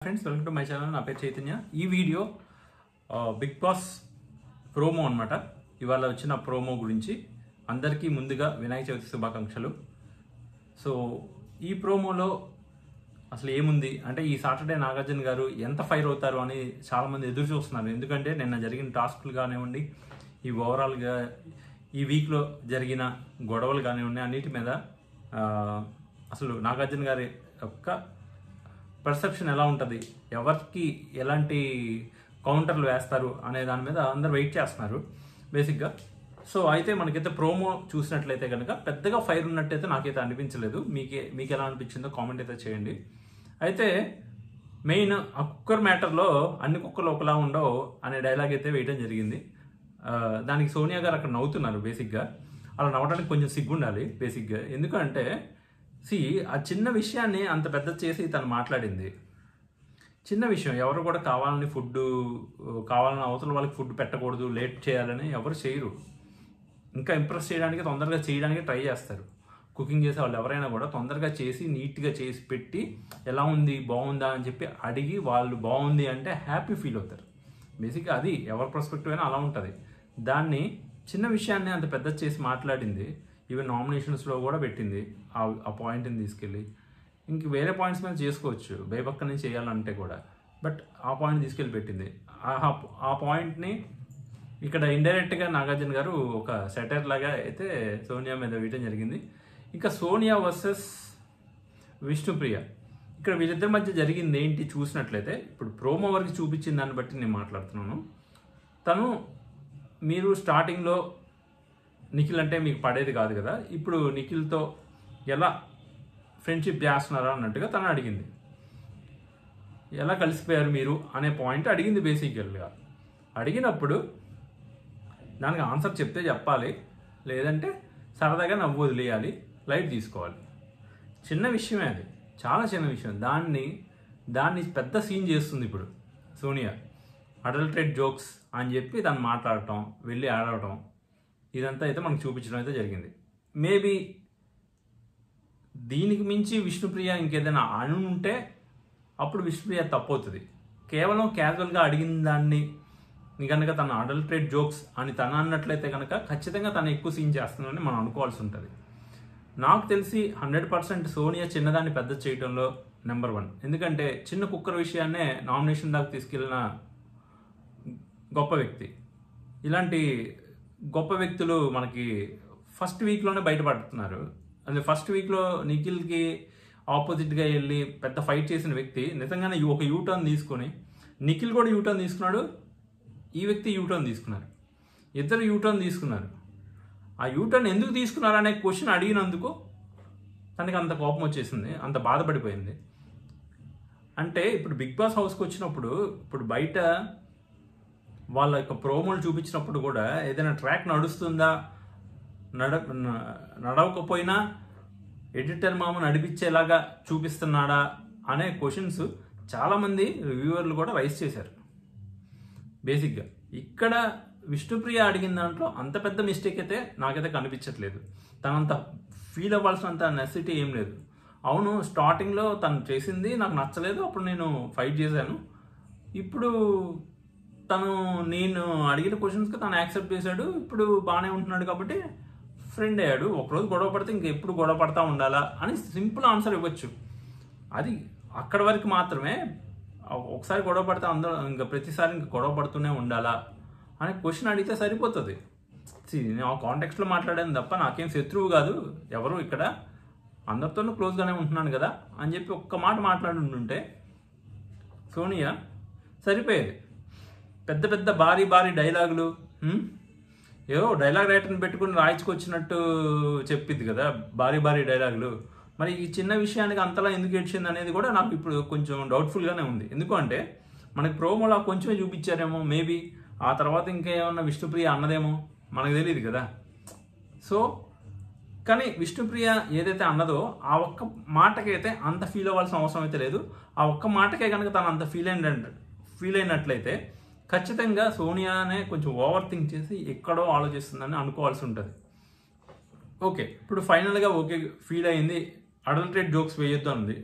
Friends welcome to my channel. నా పేరు చైతన్య. ఈ వీడియో బిగ్ బాస్ ప్రోమో అనమాట. ఇవాళ వచ్చిన ప్రోమో గురించి అందరికీ ముందుగా వినాయక చవితి శుభాకాంక్షలు. సో ఈ ప్రోమోలో అసలు ఏముంది అంటే, ఈ సాటర్డే నాగార్జున గారు ఎంత ఫైర్ అవుతారు అని చాలామంది ఎదురు చూస్తున్నారు. ఎందుకంటే నిన్న జరిగిన టాస్క్లు కానివ్వండి, ఈ ఓవరాల్గా ఈ వీక్లో జరిగిన గొడవలు కానివ్వండి, అన్నిటి మీద అసలు నాగార్జున గారి యొక్క పర్సెప్షన్ ఎలా ఉంటుంది, ఎవరికి ఎలాంటి కౌంటర్లు వేస్తారు అనే దాని మీద అందరు వెయిట్ చేస్తున్నారు బేసిక్గా. సో అయితే మనకైతే ప్రోమో చూసినట్లయితే కనుక పెద్దగా ఫైర్ ఉన్నట్టయితే నాకైతే అనిపించలేదు. మీకు ఎలా అనిపించిందో కామెంట్ అయితే చేయండి. అయితే మెయిన్ ఆ కుక్కర్ మ్యాటర్లో అన్ని కుక్కలు ఒకలా ఉండవు అనే డైలాగ్ అయితే వేయడం జరిగింది. దానికి సోనియా గారు అక్కడ నవ్వుతున్నారు. బేసిక్గా అలా నవ్వడానికి కొంచెం సిగ్గుండాలి బేసిక్గా. ఎందుకంటే ఆ చిన్న విషయాన్ని అంత పెద్ద చేసి తను మాట్లాడింది. చిన్న విషయం, ఎవరు కూడా కావాలని అవతల వాళ్ళకి ఫుడ్ పెట్టకూడదు, లేట్ చేయాలని ఎవరు చేయరు. ఇంకా ఇంప్రెస్ చేయడానికి తొందరగా చేయడానికి ట్రై చేస్తారు. కుకింగ్ చేసే వాళ్ళు ఎవరైనా కూడా తొందరగా చేసి నీట్గా చేసి పెట్టి ఎలా ఉంది బాగుందా అని చెప్పి అడిగి వాళ్ళు బాగుంది అంటే హ్యాపీ ఫీల్ అవుతారు. బేసిక్గా అది ఎవరి పర్స్పెక్టివ్ అయినా అలా ఉంటుంది. దాన్ని చిన్న విషయాన్ని అంత పెద్ద చేసి మాట్లాడింది. ఈవెన్ నామినేషన్స్లో కూడా పెట్టింది ఆ పాయింట్ని తీసుకెళ్ళి. ఇంక వేరే పాయింట్స్ మీద చేసుకోవచ్చు భయపక్కనే చేయాలంటే కూడా, బట్ ఆ పాయింట్ తీసుకెళ్ళి పెట్టింది. ఆ పాయింట్ని ఇక్కడ ఇండైరెక్ట్గా నాగార్జున గారు ఒక సెటైర్ లాగా అయితే సోనియా మీద వేయడం జరిగింది. ఇంకా సోనియా వర్సెస్ విష్ణుప్రియ, ఇక్కడ వీళ్ళిద్దరి మధ్య జరిగింది ఏంటి చూసినట్లయితే, ఇప్పుడు ప్రోమో వరకు చూపించిన దాన్ని బట్టి నేను మాట్లాడుతున్నాను. మీరు స్టార్టింగ్లో నిఖిల్ అంటే మీకు పడేది కాదు కదా, ఇప్పుడు నిఖిల్తో ఎలా ఫ్రెండ్షిప్ చేస్తున్నారా అన్నట్టుగా తను అడిగింది. ఎలా కలిసిపోయారు మీరు అనే పాయింట్ అడిగింది బేసిక్గా. అడిగినప్పుడు దానికి ఆన్సర్ చెప్తే చెప్పాలి, లేదంటే సరదాగా నవ్వు వదిలేయాలి, లైట్ తీసుకోవాలి. చిన్న విషయమే అది, చాలా చిన్న విషయం. దాన్ని పెద్ద సీన్ చేస్తుంది ఇప్పుడు సోనియా. అడల్టరేట్ జోక్స్ అని చెప్పి దాన్ని మాట్లాడటం, వెళ్ళి ఆడటం, ఇదంతా అయితే మనకు చూపించడం అయితే జరిగింది. మేబీ దీనికి మించి విష్ణుప్రియ ఇంకేదైనా అని ఉంటే అప్పుడు విష్ణుప్రియ తప్పవుతుంది. కేవలం క్యాజువల్గా అడిగిన దాన్ని కనుక తన అడల్టరేట్ జోక్స్ అని తన అన్నట్లయితే కనుక ఖచ్చితంగా తను ఎక్కువ సీన్ చేస్తుందని మనం అనుకోవాల్సి ఉంటుంది. నాకు తెలిసి 100% సోనియా చిన్నదాన్ని పెద్ద చేయడంలో నెంబర్ 1. ఎందుకంటే చిన్న కుక్కర్ విషయాన్నే నామినేషన్ దాకా తీసుకెళ్ళిన గొప్ప వ్యక్తి. ఇలాంటి గొప్ప వ్యక్తులు మనకి ఫస్ట్ వీక్లోనే బయటపడుతున్నారు. అంటే ఫస్ట్ వీక్లో నిఖిల్కి ఆపోజిట్గా వెళ్ళి పెద్ద ఫైట్ చేసిన వ్యక్తి నిజంగానే ఒక యూటర్న్ తీసుకొని, నిఖిల్ కూడా యూటర్న్ తీసుకున్నాడు, ఈ వ్యక్తి యూటర్న్ తీసుకున్నారు, ఇద్దరు యూటర్న్ తీసుకున్నారు. ఆ యూటర్న్ ఎందుకు తీసుకున్నారు అనే క్వశ్చన్ అడిగినందుకు తనకి అంత కోపం వచ్చేసింది, అంత బాధపడిపోయింది. అంటే ఇప్పుడు బిగ్ బాస్ హౌస్కి వచ్చినప్పుడు, ఇప్పుడు బయట వాళ్ళ యొక్క ప్రోమోలు చూపించినప్పుడు కూడా ఏదైనా ట్రాక్ నడుస్తుందా, నడవకపోయినా ఎడిటర్ మామ నడిపించేలాగా చూపిస్తున్నాడా అనే క్వశ్చన్స్ చాలామంది రివ్యూవర్లు కూడా రైస్ చేశారు. బేసిక్గా ఇక్కడ విష్ణుప్రియ అడిగిన దాంట్లో అంత పెద్ద మిస్టేక్ అయితే నాకైతే కనిపించట్లేదు. తనంత ఫీల్ అవ్వాల్సినంత నెసెసిటీ ఏం లేదు. అవును, స్టార్టింగ్లో తను చేసింది నాకు నచ్చలేదు, అప్పుడు నేను ఫైట్ చేశాను. ఇప్పుడు నేను అడిగిన క్వశ్చన్స్కి తను యాక్సెప్ట్ చేశాడు, ఇప్పుడు బాగానే ఉంటున్నాడు కాబట్టి ఫ్రెండ్ అయ్యాడు. ఒకరోజు గొడవ పడితే ఇంకెప్పుడు గొడవ పడతా ఉండాలా అని సింపుల్ ఆన్సర్ ఇవ్వచ్చు. అది అక్కడ వరకు మాత్రమే. ఒకసారి గొడవ పడితే అందరూ ఇంకా ప్రతిసారి ఇంకా గొడవ పడుతూనే ఉండాలా అని క్వశ్చన్ అడిగితే సరిపోతుంది. నేను ఆ కాంటెక్స్ట్లో మాట్లాడాను తప్ప నాకేం శత్రువు కాదు, ఎవరు ఇక్కడ అందరితోనూ క్లోజ్గానే ఉంటున్నాను కదా అని చెప్పి ఒక్క మాట మాట్లాడుంటుంటే సోనియా సరిపోయేది. పెద్ద పెద్ద భారీ డైలాగులు, ఏవో డైలాగ్ రైటర్ని పెట్టుకుని రాయించుకొచ్చినట్టు చెప్పిద్ది కదా భారీ డైలాగులు. మరి ఈ చిన్న విషయానికి అంతలా ఎందుకు ఏడ్చింది అనేది కూడా నాకు ఇప్పుడు కొంచెం డౌట్ఫుల్గానే ఉంది. ఎందుకంటే మనకి ప్రోమోలా కొంచెమే చూపించారేమో, మేబీ ఆ తర్వాత ఇంకేమన్నా విష్ణుప్రియ అన్నదేమో మనకు తెలియదు కదా. సో కానీ విష్ణుప్రియ ఏదైతే అన్నదో ఆ ఒక్క మాటకైతే అంత ఫీల్ అవ్వాల్సిన అవసరం అయితే లేదు. ఆ ఒక్క మాటకే కనుక తను అంత ఫీల్ అయినట్లయితే ఖచ్చితంగా సోనియానే కొంచెం ఓవర్ థింక్ చేసి ఎక్కడో ఆలోచిస్తుందని అనుకోవాల్సి ఉంటుంది. ఓకే, ఇప్పుడు ఫైనల్గా ఫీల్ అయింది, అడల్టరేట్ జోక్స్ వేయొద్దు అంది.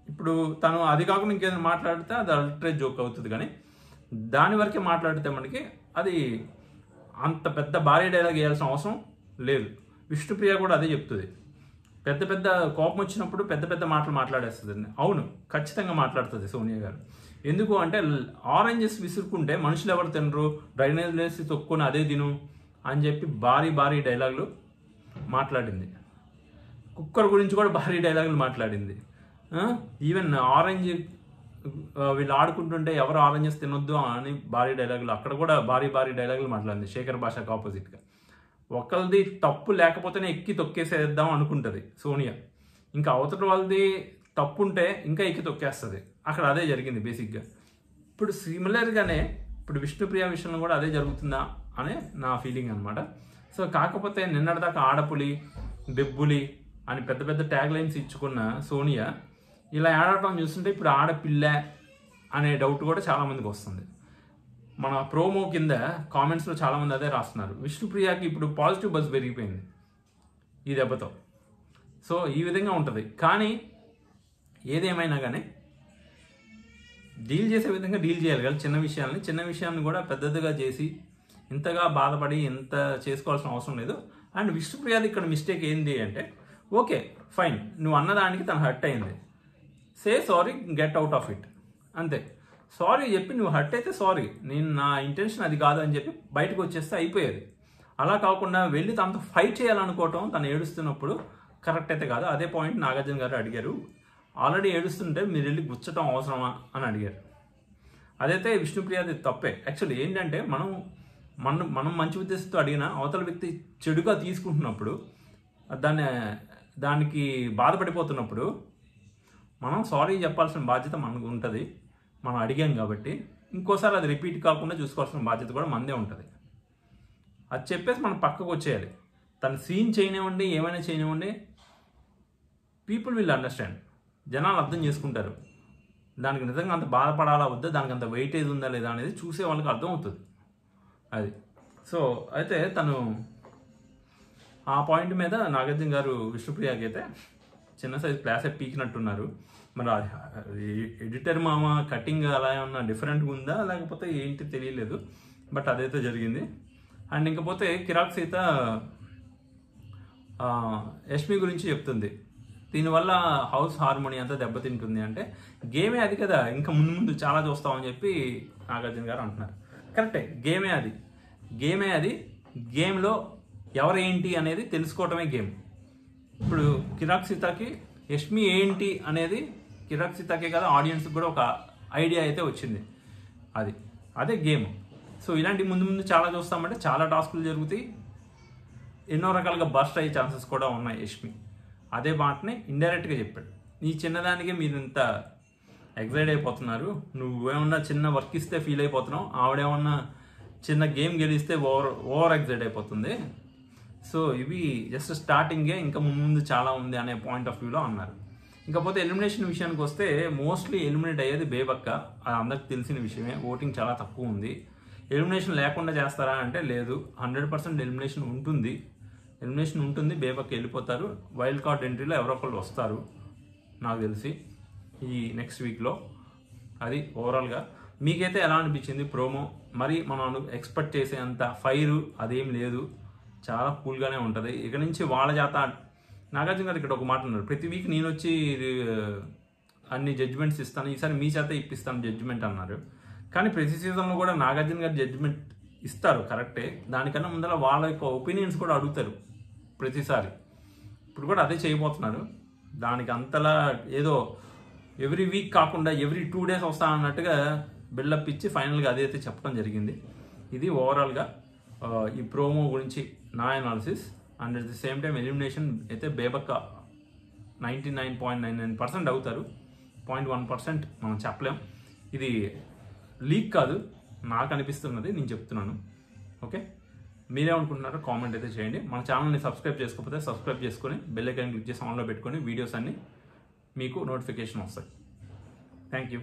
ఇప్పుడు తను అది కాకుండా ఇంకేదైనా మాట్లాడితే అది అల్ట్రేజ్ జోక్ అవుతుంది, కానీ దాని వరకే మాట్లాడితే మనకి అది అంత పెద్ద భారీ డైలాగ్ వేయాల్సిన అవసరం లేదు. విష్ణుప్రియ కూడా అదే చెప్తుంది, పెద్ద పెద్ద కోపం వచ్చినప్పుడు పెద్ద పెద్ద మాటలు మాట్లాడేస్తుంది. అవును, ఖచ్చితంగా మాట్లాడుతుంది సోనియా గారు. ఎందుకు అంటే ఆరెంజెస్ విసురుకుంటే మనుషులు ఎవరు తినరు, డ్రైనేజ్ వేసి తొక్కుని అదే తిను అని చెప్పి భారీ భారీ డైలాగులు మాట్లాడింది. కుక్కర్ గురించి కూడా భారీ డైలాగులు మాట్లాడింది. ఈవెన్ ఆరెంజ్ వీళ్ళు ఆడుకుంటుంటే ఎవరు ఆరెంజెస్ తినొద్దు అని భారీ డైలాగులు, అక్కడ కూడా భారీ భారీ డైలాగులు మాట్లాడింది శేఖర్ భాషకు ఆపోజిట్గా. ఒకరిది తప్పు లేకపోతేనే ఎక్కి తొక్కేసేద్దాం అనుకుంటుంది సోనియా, ఇంకా అవతల వాళ్ళది తప్పు ఉంటే ఇంకా ఎక్కి తొక్కేస్తుంది. అక్కడ అదే జరిగింది బేసిక్గా. ఇప్పుడు సిమిలర్గానే ఇప్పుడు విష్ణుప్రియ విషయంలో కూడా అదే జరుగుతుందా అనే నా ఫీలింగ్ అనమాట. సో కాకపోతే నిన్నటిదాకా ఆడపులి బెబ్బులి అని పెద్ద పెద్ద ట్యాగ్ లైన్స్ ఇచ్చుకున్న సోనియా ఇలా ఆడటం చూస్తుంటే ఇప్పుడు ఆడపిల్ల అనే డౌట్ కూడా చాలామందికి వస్తుంది. మన ప్రోమో కింద కామెంట్స్లో చాలామంది అదే రాస్తున్నారు. విష్ణుప్రియకి ఇప్పుడు పాజిటివ్ బజ్ పెరిగిపోయింది ఈ దెబ్బతో. సో ఈ విధంగా ఉంటుంది. కానీ ఏదేమైనా కానీ డీల్ చేసే విధంగా డీల్ చేయాలి కదా చిన్న విషయాన్ని కూడా పెద్దదిగా చేసి ఇంతగా బాధపడి ఇంత చేసుకోవాల్సిన అవసరం లేదు. అండ్ విష్ణుప్రియది ఇక్కడ మిస్టేక్ ఏంటి అంటే, ఓకే ఫైన్, నువ్వు అన్నదానికి తను హర్ట్ అయింది, say sorry, get out of it, అంతే. సారీ చెప్పి నువ్వు హర్ట్ అయితే సారీ, నేను నా ఇంటెన్షన్ అది కాదు అని చెప్పి బయటకు వచ్చేస్తే అయిపోయేది. అలా కాకుండా వెళ్ళి తనతో ఫైట్ చేయాలనుకోవటం, తను ఏడుస్తున్నప్పుడు కరెక్ట్ అయితే కాదు. అదే పాయింట్ నాగార్జున గారు అడిగారు, ఆల్రెడీ ఏడుస్తుంటే మీరు వెళ్ళి గుచ్చటం అవసరమా అని అడిగారు. అదైతే విష్ణుప్రియది తప్పే. యాక్చువల్లీ ఏంటంటే మనం మంచి ఉద్దేశంతో అడిగిన అవతల వ్యక్తి చెడుగా తీసుకుంటున్నప్పుడు దానికి బాధపడిపోతున్నప్పుడు మనం సారీ చెప్పాల్సిన బాధ్యత మనకు ఉంటుంది. మనం అడిగాం కాబట్టి ఇంకోసారి అది రిపీట్ కాకుండా చూసుకోవాల్సిన బాధ్యత కూడా మనదే ఉంటుంది. అది చెప్పేసి మనం పక్కకు వచ్చేయాలి. తను సీన్ చేయనివ్వండి, ఏమైనా చేయనివ్వండి, పీపుల్ విల్ అండర్స్టాండ్, జనాలు అర్థం చేసుకుంటారు. దానికి నిజంగా అంత బాధపడాలా వద్దా, దానికి అంత వెయిటేజ్ ఉందా లేదా అనేది చూసే వాళ్ళకి అర్థం అవుతుంది అది. సో అయితే తను ఆ పాయింట్ మీద నాగార్జున గారు విష్ణుప్రియకి అయితే చిన్న సైజ్ క్లాసే పీకినట్టున్నారు. మరి ఎడిటర్ మామ కటింగ్ అలా ఏమన్నా డిఫరెంట్గా ఉందా లేకపోతే ఏంటి తెలియలేదు, బట్ అదైతే జరిగింది. అండ్ ఇంకపోతే కిరాక్ సీత యష్మి గురించి చెప్తుంది, దీనివల్ల హౌస్ హార్మోనీ అంతా దెబ్బతింటుంది అంటే గేమే అది కదా, ఇంకా ముందు చాలా చూస్తామని చెప్పి నాగార్జున గారు అంటున్నారు. కరెక్టే, గేమే అది. గేమ్లో ఎవరు ఏంటి అనేది తెలుసుకోవటమే గేమ్. ఇప్పుడు కిరాక్ సీతకి యష్మి ఏంటి అనేది కిరాక్ సీతకే కదా, ఆడియన్స్కి కూడా ఒక ఐడియా అయితే వచ్చింది. అదే గేమ్. సో ఇలాంటి ముందు చాలా చూస్తామంటే చాలా టాస్కులు జరుగుతాయి, ఎన్నో రకాలుగా బస్ట్ అయ్యే ఛాన్సెస్ కూడా ఉన్నాయి యష్మి. అదే మాటని ఇండైరెక్ట్గా చెప్పాడు. ఈ చిన్నదానికే మీరు ఇంత ఎగ్జైట్ అయిపోతున్నారు, నువ్వేమన్నా చిన్న వర్క్ ఇస్తే ఫీల్ అయిపోతున్నావు, ఆవిడేమన్నా చిన్న గేమ్ గెలిస్తే ఓవర్ ఎగ్జైట్ అయిపోతుంది. సో ఇవి జస్ట్ స్టార్టింగే, ఇంకా ముందు చాలా ఉంది అనే పాయింట్ ఆఫ్ వ్యూలో అన్నారు. ఇంకపోతే ఎలిమినేషన్ విషయానికి వస్తే మోస్ట్లీ ఎలిమినేట్ అయ్యేది బేబక్క, అది అందరికి తెలిసిన విషయమే. ఓటింగ్ చాలా తక్కువ ఉంది. ఎలిమినేషన్ లేకుండా చేస్తారా అంటే లేదు, 100% ఎలిమినేషన్ ఉంటుంది. బేబక్క వెళ్ళిపోతారు. వైల్డ్ కార్డ్ ఎంట్రీలో ఎవరో ఒకళ్ళు వస్తారు నాకు తెలిసి ఈ నెక్స్ట్ వీక్లో. అది ఓవరాల్గా మీకైతే ఎలా అనిపించింది ప్రోమో? మరి మనం ఎక్స్పెక్ట్ చేసేంత ఫైరు అదేం లేదు, చాలా కూల్గానే ఉంటుంది. ఇక నుంచి వాళ్ళ చేత నాగార్జున గారు ఇక్కడ ఒక మాట ఉన్నారు, ప్రతి వీక్ నేను వచ్చి అన్ని జడ్జిమెంట్స్ ఇస్తాను, ఈసారి మీ చేత ఇప్పిస్తాను జడ్జిమెంట్ అన్నారు. కానీ ప్రతి సీజన్లో కూడా నాగార్జున గారు జడ్జిమెంట్ ఇస్తారు కరెక్టే, దానికన్నా ముందర వాళ్ళ యొక్క ఒపీనియన్స్ కూడా అడుగుతారు ప్రతిసారి. ఇప్పుడు కూడా అదే చేయబోతున్నారు. దానికి అంతలా ఏదో ఎవ్రీ వీక్ కాకుండా ఎవ్రీ 2 days వస్తా అన్నట్టుగా బిల్డప్ ఇచ్చి ఫైనల్గా అదైతే చెప్పడం జరిగింది. ఇది ఓవరాల్గా ఈ ప్రోమో గురించి నా analysis. And at the same time elimination అయితే బేబక్క 99.99% అవుతారు, 0.1% మనం చెప్పలేం. ఇది లీక్ కాదు, నాకు అనిపిస్తున్నది, నేను చెప్తున్నాను. ఓకే, మీరేమనుకుంటున్నారో కామెంట్ అయితే చేయండి. మన ఛానల్ని సబ్స్క్రైబ్ చేసుకోకపోతే సబ్స్క్రైబ్ చేసుకొని బెల్ ఐకాన్ క్లిక్ చేసి ఆన్లో పెట్టుకొని వీడియోస్ అన్నీ మీకు నోటిఫికేషన్ వస్తాయి. Thank you.